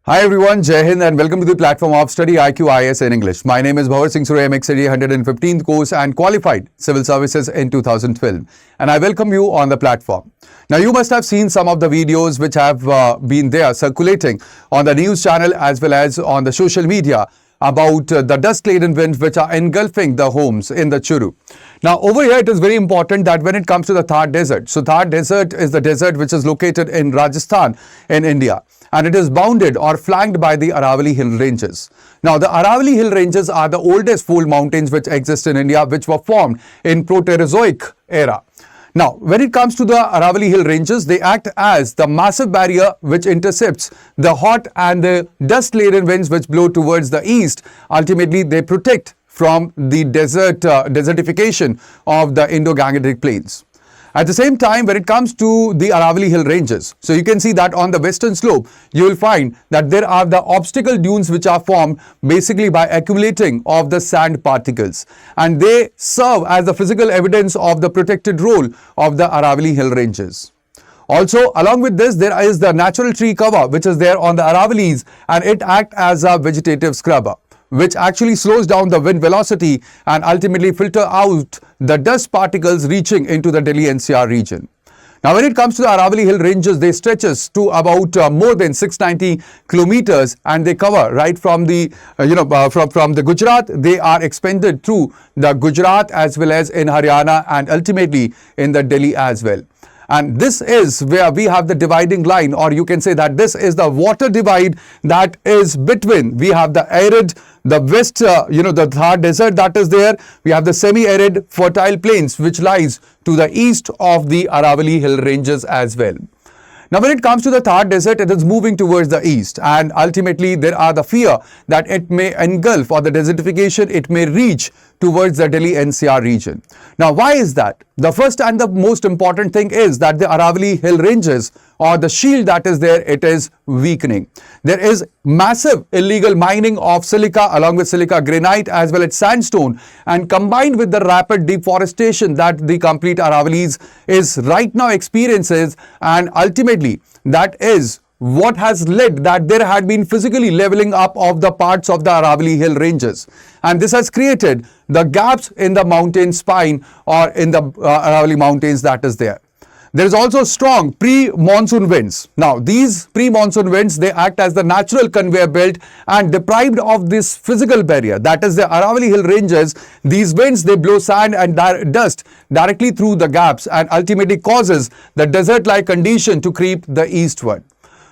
Hi everyone, Jai Hind and welcome to the platform of StudyIQ IAS in English. My name is Bhavar Singh Surya, MXCD 115th course and qualified civil services in 2012. And I welcome you on the platform. Now you must have seen some of the videos which have been there circulating on the news channel as well as on the social media about the dust-laden winds which are engulfing the homes in the Churu. Now over here it is very important that when it comes to the Thar Desert, so Thar Desert is the desert which is located in Rajasthan in India, and it is bounded or flanked by the Aravalli hill ranges. Now the Aravalli hill ranges are the oldest fold mountains which exist in India, which were formed in Proterozoic era. Now, when it comes to the Aravalli hill ranges, they act as the massive barrier which intercepts the hot and the dust-laden winds which blow towards the east. Ultimately, they protect from the desertification of the Indo-Gangetic plains. At the same time, when it comes to the Aravalli hill ranges, so you can see that on the western slope, you will find that there are the obstacle dunes which are formed basically by accumulating of the sand particles. And they serve as the physical evidence of the protected role of the Aravalli hill ranges. Also, along with this, there is the natural tree cover which is there on the Aravallis, and it acts as a vegetative scrubber, which actually slows down the wind velocity and ultimately filter out the dust particles reaching into the Delhi NCR region. Now, when it comes to the Aravalli hill ranges, they stretches to about more than 690 kilometers, and they cover right from the from the Gujarat. They are expanded through the Gujarat as well as in Haryana and ultimately in the Delhi as well. And this is where we have the dividing line, or you can say that this is the water divide that is between. We have the arid, the west, the Thar Desert that is there. We have the semi-arid fertile plains which lies to the east of the Aravalli hill ranges as well. Now, when it comes to the Thar Desert, it is moving towards the east, and ultimately there are the fear that it may engulf, or the desertification, it may reach towards the Delhi NCR region. Now, why is that? The first and the most important thing is that the Aravalli hill ranges, or the shield that is there, it is weakening. There is massive illegal mining of silica along with silica granite as well as sandstone, and combined with the rapid deforestation that the complete Aravallis is right now experiences, and ultimately that is what has led that there had been physically leveling up of the parts of the Aravalli hill ranges, and this has created the gaps in the mountain spine or in the Aravalli mountains that is there. There is also strong pre-monsoon winds. Now, these pre-monsoon winds, they act as the natural conveyor belt, and deprived of this physical barrier, that is the Aravalli hill ranges, these winds, they blow sand and dust directly through the gaps and ultimately causes the desert-like condition to creep the eastward.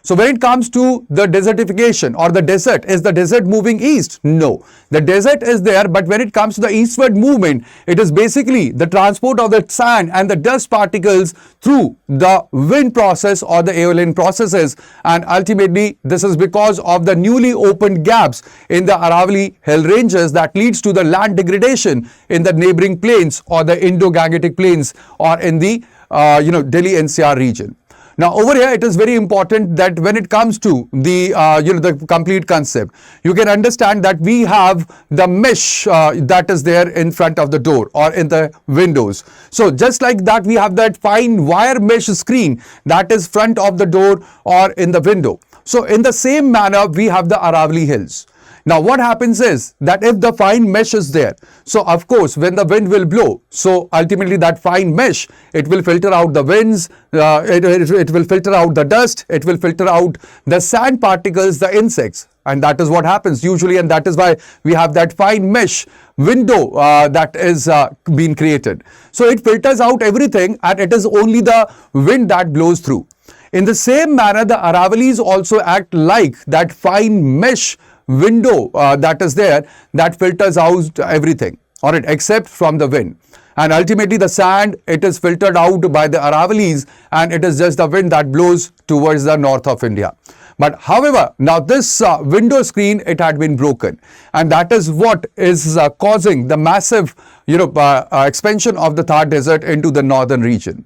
So when it comes to the desertification, or the desert, is the desert moving east? No. The desert is there, but when it comes to the eastward movement, it is basically the transport of the sand and the dust particles through the wind process or the aeolian processes, and ultimately this is because of the newly opened gaps in the Aravalli hill ranges that leads to the land degradation in the neighboring plains or the Indo-Gangetic plains or in the Delhi NCR region. Now, over here, it is very important that when it comes to the, the complete concept, you can understand that we have the mesh that is there in front of the door or in the windows. So, just like that, we have that fine wire mesh screen that is front of the door or in the window. So, in the same manner, we have the Aravalli hills. Now, what happens is that if the fine mesh is there, so of course, when the wind will blow, so ultimately that fine mesh, it will filter out the winds, it will filter out the dust, it will filter out the sand particles, the insects. And that is what happens usually, and that is why we have that fine mesh window that is being created. So, it filters out everything, and it is only the wind that blows through. In the same manner, the Aravallis also act like that fine mesh window that is there that filters out everything, or it except from the wind, and ultimately the sand, it is filtered out by the Aravallis, and it is just the wind that blows towards the north of India. But however, now this window screen, it had been broken, and that is what is causing the massive expansion of the Thar Desert into the northern region.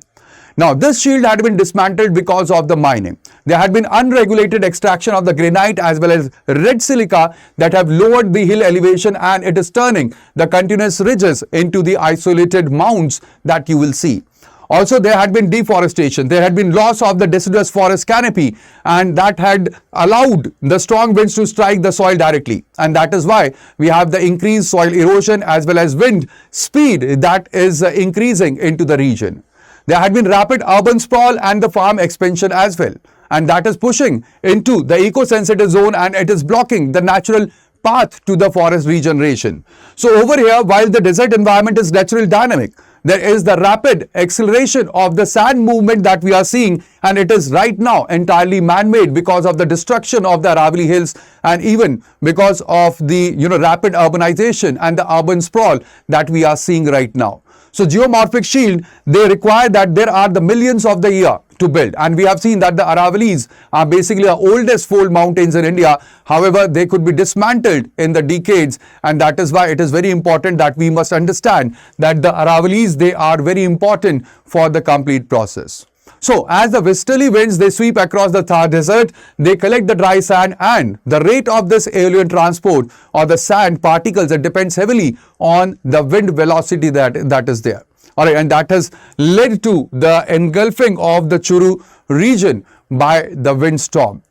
Now, this shield had been dismantled because of the mining. There had been unregulated extraction of the granite as well as red silica that have lowered the hill elevation, and it is turning the continuous ridges into the isolated mounds that you will see. Also, there had been deforestation, there had been loss of the deciduous forest canopy, and that had allowed the strong winds to strike the soil directly. And that is why we have the increased soil erosion as well as wind speed that is increasing into the region. There had been rapid urban sprawl and the farm expansion as well. And that is pushing into the eco-sensitive zone, and it is blocking the natural path to the forest regeneration. So over here, while the desert environment is naturally dynamic, there is the rapid acceleration of the sand movement that we are seeing, and it is right now entirely man-made because of the destruction of the Aravalli Hills, and even because of the rapid urbanization and the urban sprawl that we are seeing right now. So geomorphic shield, they require that there are the millions of the year to build, and we have seen that the Aravallis are basically the oldest fold mountains in India. However, they could be dismantled in the decades, and that is why it is very important that we must understand that the Aravallis, they are very important for the complete process. So as the westerly winds, they sweep across the Thar Desert, they collect the dry sand, and the rate of this aerial transport or the sand particles, it depends heavily on the wind velocity that is there. All right, and that has led to the engulfing of the Churu region by the windstorm.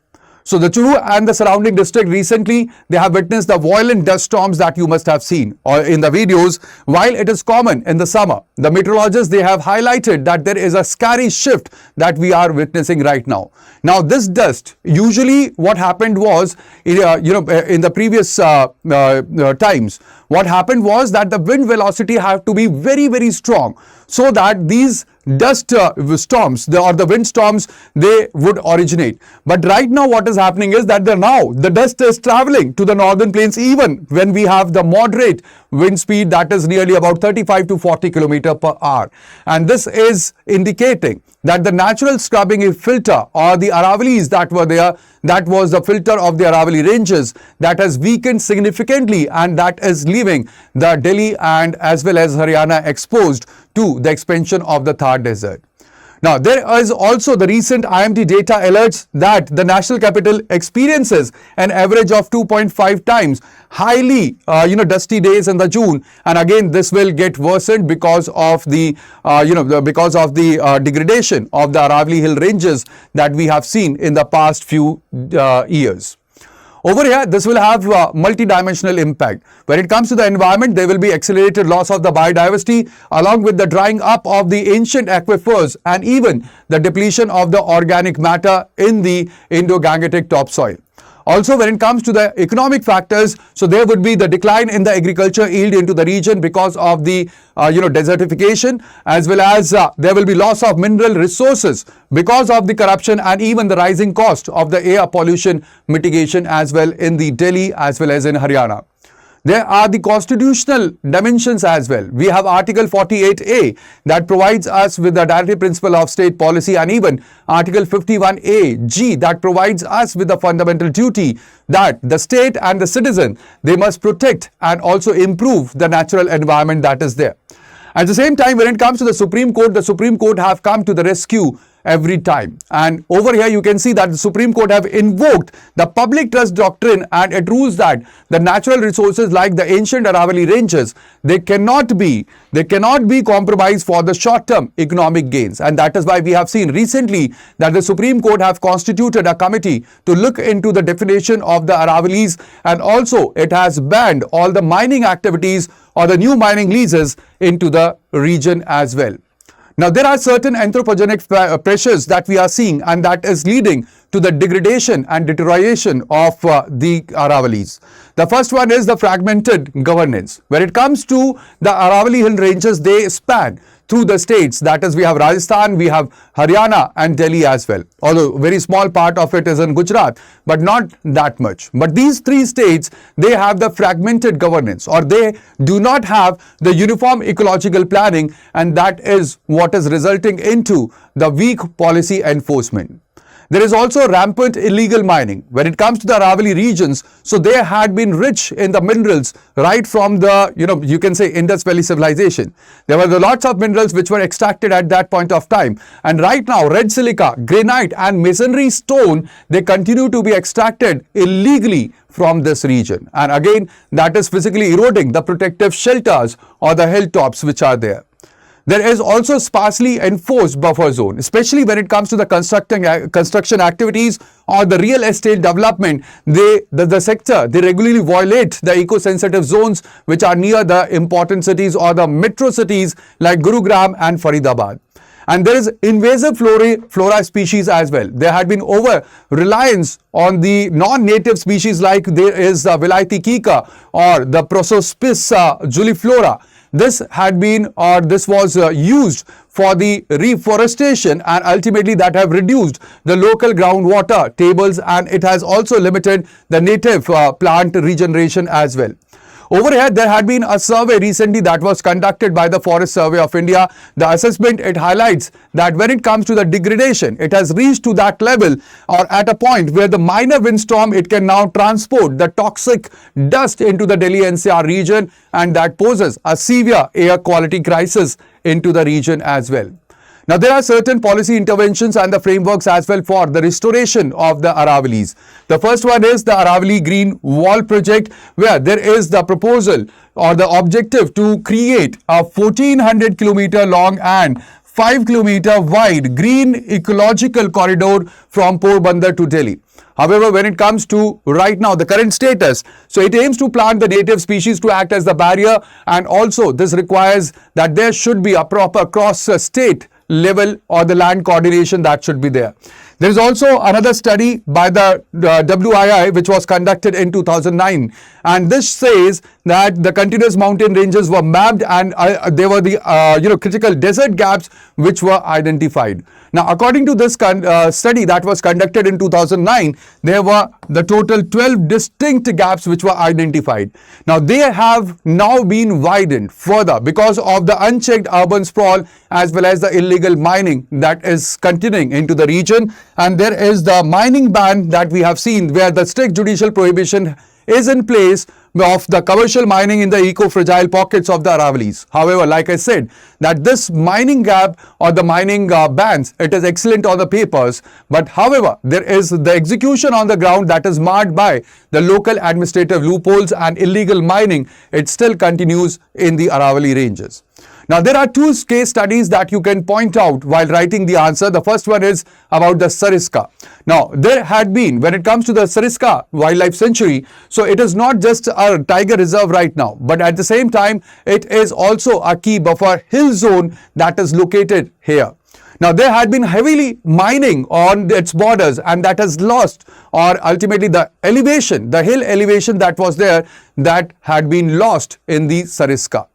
So the Churu and the surrounding district recently, they have witnessed the violent dust storms that you must have seen or in the videos. While it is common in the summer, the meteorologists, they have highlighted that there is a scary shift that we are witnessing right now. Now this dust, usually what happened was, in the previous times, what happened was that the wind velocity have to be very, very strong so that these dust storms or the wind storms, they would originate. But right now what is happening is that now the dust is traveling to the northern plains even when we have the moderate wind speed that is nearly about 35 to 40 km per hour. And this is indicating that the natural scrubbing filter or the Aravallis that were there, that was the filter of the Aravalli ranges, that has weakened significantly, and that is leaving the Delhi and as well as Haryana exposed to the expansion of the Thar Desert. Now, there is also the recent IMD data alerts that the national capital experiences an average of 2.5 times highly, dusty days in the June, and again this will get worsened because of the, degradation of the Aravalli Hill ranges that we have seen in the past few years. Over here, this will have multi-dimensional impact. When it comes to the environment, there will be accelerated loss of the biodiversity along with the drying up of the ancient aquifers and even the depletion of the organic matter in the Indo-Gangetic topsoil. Also, when it comes to the economic factors, so there would be the decline in the agriculture yield into the region because of the desertification, as well as there will be loss of mineral resources because of the corruption and even the rising cost of the air pollution mitigation as well in the Delhi as well as in Haryana. There are the constitutional dimensions as well. We have Article 48A that provides us with the directive principle of state policy, and even Article 51A(g) that provides us with the fundamental duty that the state and the citizen, they must protect and also improve the natural environment that is there. At the same time, when it comes to the Supreme Court have come to the rescue every time. And over here you can see that the Supreme Court have invoked the public trust doctrine, and it rules that the natural resources like the ancient Aravalli ranges, they cannot be compromised for the short-term economic gains. And that is why we have seen recently that the Supreme Court have constituted a committee to look into the definition of the Aravallis, and also it has banned all the mining activities or the new mining leases into the region as well. Now, there are certain anthropogenic pressures that we are seeing, and that is leading to the degradation and deterioration of the Aravallis. The first one is the fragmented governance. When it comes to the Aravalli hill ranges, they span through the states. That is, we have Rajasthan, we have Haryana and Delhi as well. Although a very small part of it is in Gujarat, but not that much. But these three states, they have the fragmented governance, or they do not have the uniform ecological planning, and that is what is resulting into the weak policy enforcement. There is also rampant illegal mining. When it comes to the Aravalli regions, so they had been rich in the minerals right from the, you can say Indus Valley civilization. There were lots of minerals which were extracted at that point of time. And right now, red silica, granite and masonry stone, they continue to be extracted illegally from this region. And again, that is physically eroding the protective shelters or the hilltops which are there. There is also sparsely enforced buffer zone, especially when it comes to the construction activities or the real estate development. The sector, they regularly violate the eco-sensitive zones which are near the important cities or the metro cities like Gurugram and Faridabad. And there is invasive flora species as well. There had been over-reliance on the non-native species like there is the Vilaiti kika or the Prosospis juliflora. This was used for the reforestation, and ultimately that have reduced the local groundwater tables, and it has also limited the native plant regeneration as well. Over here, there had been a survey recently that was conducted by the Forest Survey of India. The assessment, it highlights that when it comes to the degradation, it has reached to that level or at a point where the minor windstorm, it can now transport the toxic dust into the Delhi NCR region, and that poses a severe air quality crisis into the region as well. Now, there are certain policy interventions and the frameworks as well for the restoration of the Aravallis. The first one is the Aravalli Green Wall Project, where there is the proposal or the objective to create a 1400 kilometer long and 5 kilometer wide green ecological corridor from Porbandar to Delhi. However, when it comes to right now, the current status, so it aims to plant the native species to act as the barrier, and also this requires that there should be a proper cross-state level or the land coordination that should be there. There is also another study by the WII which was conducted in 2009, and this says that the continuous mountain ranges were mapped, and there were the critical desert gaps which were identified. Now, according to this study that was conducted in 2009, there were the total 12 distinct gaps which were identified. Now, they have now been widened further because of the unchecked urban sprawl as well as the illegal mining that is continuing into the region. And there is the mining ban that we have seen, where the strict judicial prohibition is in place of the commercial mining in the eco-fragile pockets of the Aravallis. However, like I said, that this mining gap or the mining bans, it is excellent on the papers, but however, there is the execution on the ground that is marred by the local administrative loopholes, and illegal mining, it still continues in the Aravalli ranges. Now, there are two case studies that you can point out while writing the answer. The first one is about the Sariska. Now, there had been, when it comes to the Sariska Wildlife Sanctuary, so it is not just a tiger reserve right now, but at the same time, it is also a key buffer hill zone that is located here. Now, there had been heavily mining on its borders, and that has lost, or ultimately the elevation, the hill elevation that was there, that had been lost in the Sariska.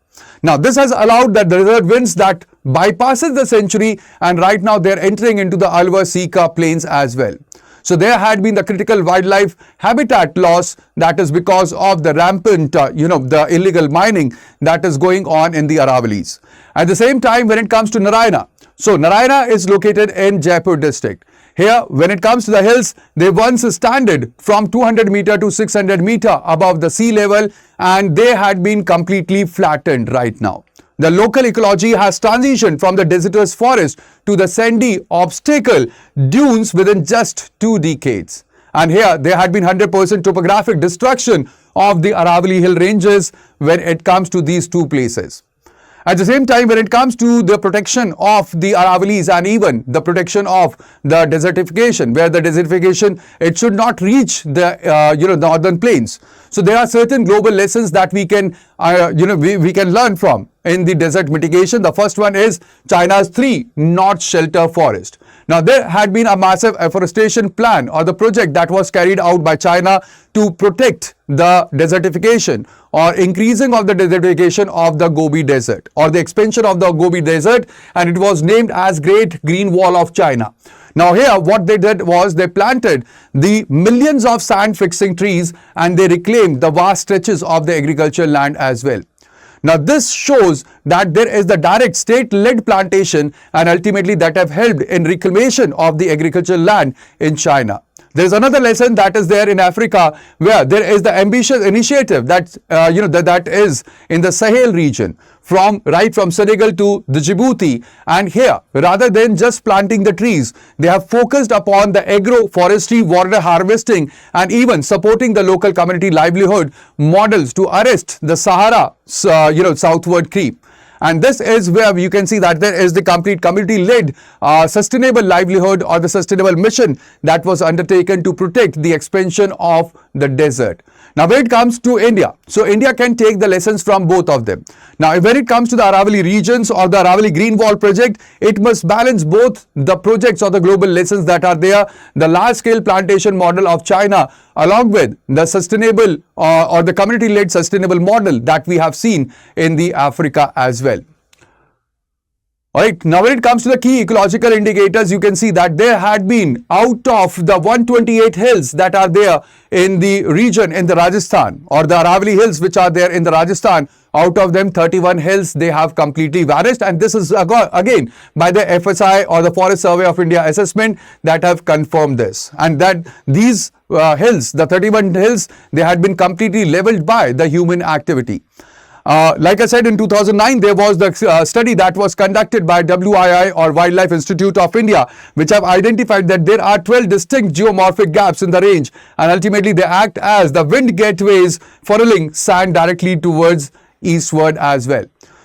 Now, this has allowed the desert winds that bypasses the sanctuary, and right now they are entering into the Alwar Sika plains as well. So, there had been the critical wildlife habitat loss that is because of the rampant, the illegal mining that is going on in the Aravallis. At the same time, when it comes to Narayana, so Narayana is located in Jaipur district. Here, when it comes to the hills, they once standed from 200 meter to 600 meter above the sea level, and they had been completely flattened right now. The local ecology has transitioned from the deciduous forest to the sandy obstacle dunes within just 2 decades. And here, there had been 100% topographic destruction of the Aravalli hill ranges when it comes to these two places. At the same time, when it comes to the protection of the Aravallis and even the protection of the desertification, where the desertification, it should not reach the northern plains. So there are certain global lessons that we can we can learn from in the desert mitigation. The first one is China's 3 North Shelter Forest. Now, there had been a massive afforestation plan or the project that was carried out by China to protect the desertification or increasing of the desertification of the Gobi Desert or the expansion of the Gobi Desert, and it was named as Great Green Wall of China. Now, here what they did was they planted the millions of sand fixing trees, and they reclaimed the vast stretches of the agricultural land as well. Now, this shows that there is the direct state-led plantation, and ultimately that have helped in reclamation of the agricultural land in China. There is another lesson that is there in Africa, where there is the ambitious initiative that that is in the Sahel region, from Senegal to the Djibouti. And here, rather than just planting the trees, they have focused upon the agroforestry, water harvesting, and even supporting the local community livelihood models to arrest the Sahara southward creep. And this is where you can see that there is the complete community-led sustainable livelihood or the sustainable mission that was undertaken to protect the expansion of the desert. Now, when it comes to India, so India can take the lessons from both of them. Now, when it comes to the Aravalli regions or the Aravalli Green Wall project, it must balance both the projects or the global lessons that are there, the large-scale plantation model of China, along with the sustainable or the community-led sustainable model that we have seen in the Africa as well. Alright, now when it comes to the key ecological indicators, you can see that there had been out of the 128 hills that are there in the region in the Rajasthan or the Aravalli hills which are there in the Rajasthan, out of them 31 hills they have completely vanished, and this is again by the FSI or the Forest Survey of India assessment that have confirmed this, and that these hills, the 31 hills, they had been completely leveled by the human activity. Like I said, in 2009, there was the study that was conducted by WII or Wildlife Institute of India, which have identified that there are 12 distinct geomorphic gaps in the range, and ultimately they act as the wind gateways funneling sand directly towards eastward as well.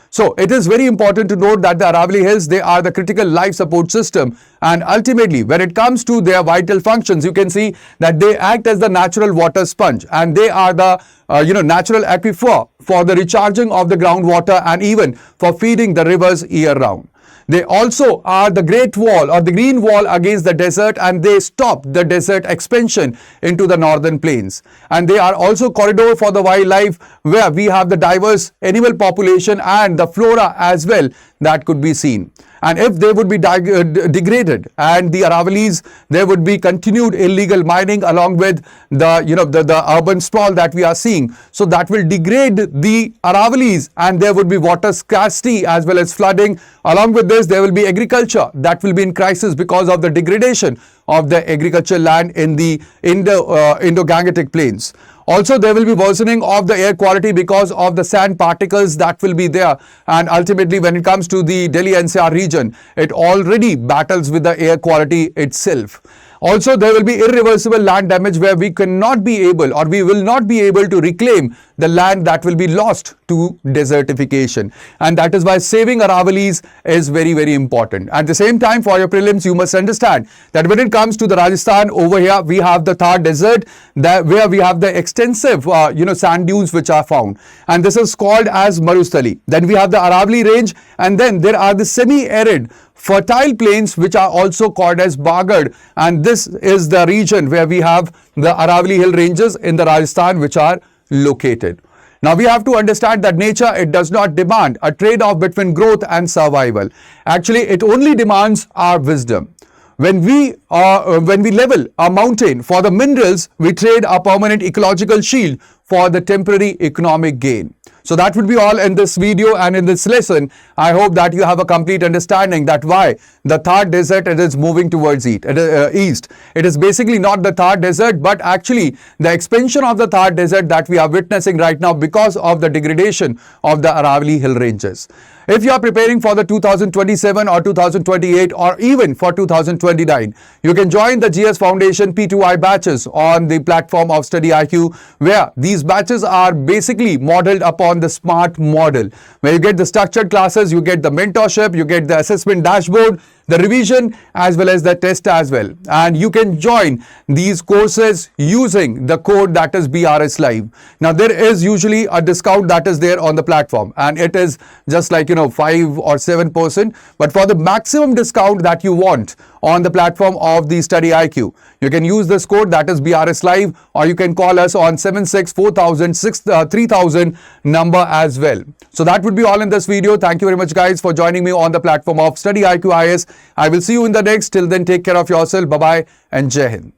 So it is very important to note that the Aravalli Hills, they are the critical life support system, and ultimately when it comes to their vital functions, you can see that they act as the natural water sponge, and they are the natural aquifer for the recharging of the groundwater and even for feeding the rivers year round. They also are the great wall or the green wall against the desert, and they stop the desert expansion into the northern plains. And they are also corridor for the wildlife, where we have the diverse animal population and the flora as well that could be seen. And if they would be degraded, and the Aravallis, there would be continued illegal mining along with the urban sprawl that we are seeing. So that will degrade the Aravallis, and there would be water scarcity as well as flooding. Along with this, there will be agriculture that will be in crisis because of the degradation of the agricultural land in the Indo-Gangetic plains. Also, there will be worsening of the air quality because of the sand particles that will be there. And ultimately, when it comes to the Delhi NCR region, it already battles with the air quality itself. Also, there will be irreversible land damage where we cannot be able, or we will not be able to reclaim the land that will be lost to desertification. And that is why saving Aravallis is very, very important. At the same time, for your prelims, you must understand that when it comes to the Rajasthan, over here, we have the Thar Desert, where we have the extensive, sand dunes which are found. And this is called as Marustali. Then we have the Aravalli range, and then there are the semi-arid fertile plains which are also called as Bagad, and this is the region where we have the Aravalli hill ranges in the Rajasthan which are located. Now we have to understand that nature, it does not demand a trade-off between growth and survival. Actually, it only demands our wisdom. When we level a mountain for the minerals, we trade a permanent ecological shield for the temporary economic gain. So that would be all in this video and in this lesson. I hope that you have a complete understanding that why the Thar Desert it is moving towards east. It is basically not the Thar Desert, but actually the expansion of the Thar Desert that we are witnessing right now because of the degradation of the Aravalli hill ranges. If you are preparing for the 2027 or 2028 or even for 2029, you can join the GS Foundation P2I batches on the platform of StudyIQ, where these batches are basically modeled upon the SMART model, where you get the structured classes, you get the mentorship, you get the assessment dashboard, the revision as well as the test as well. And you can join these courses using the code that is BRS Live. Now there is usually a discount that is there on the platform, and it is just like 5 or 7%. But for the maximum discount that you want on the platform of the StudyIQ, you can use this code that is BRS Live, or you can call us on 764000 number as well. So that would be all in this video. Thank you very much guys for joining me on the platform of StudyIQ IAS. I will see you in the next. Till then, take care of yourself. Bye-bye and Jai Hind.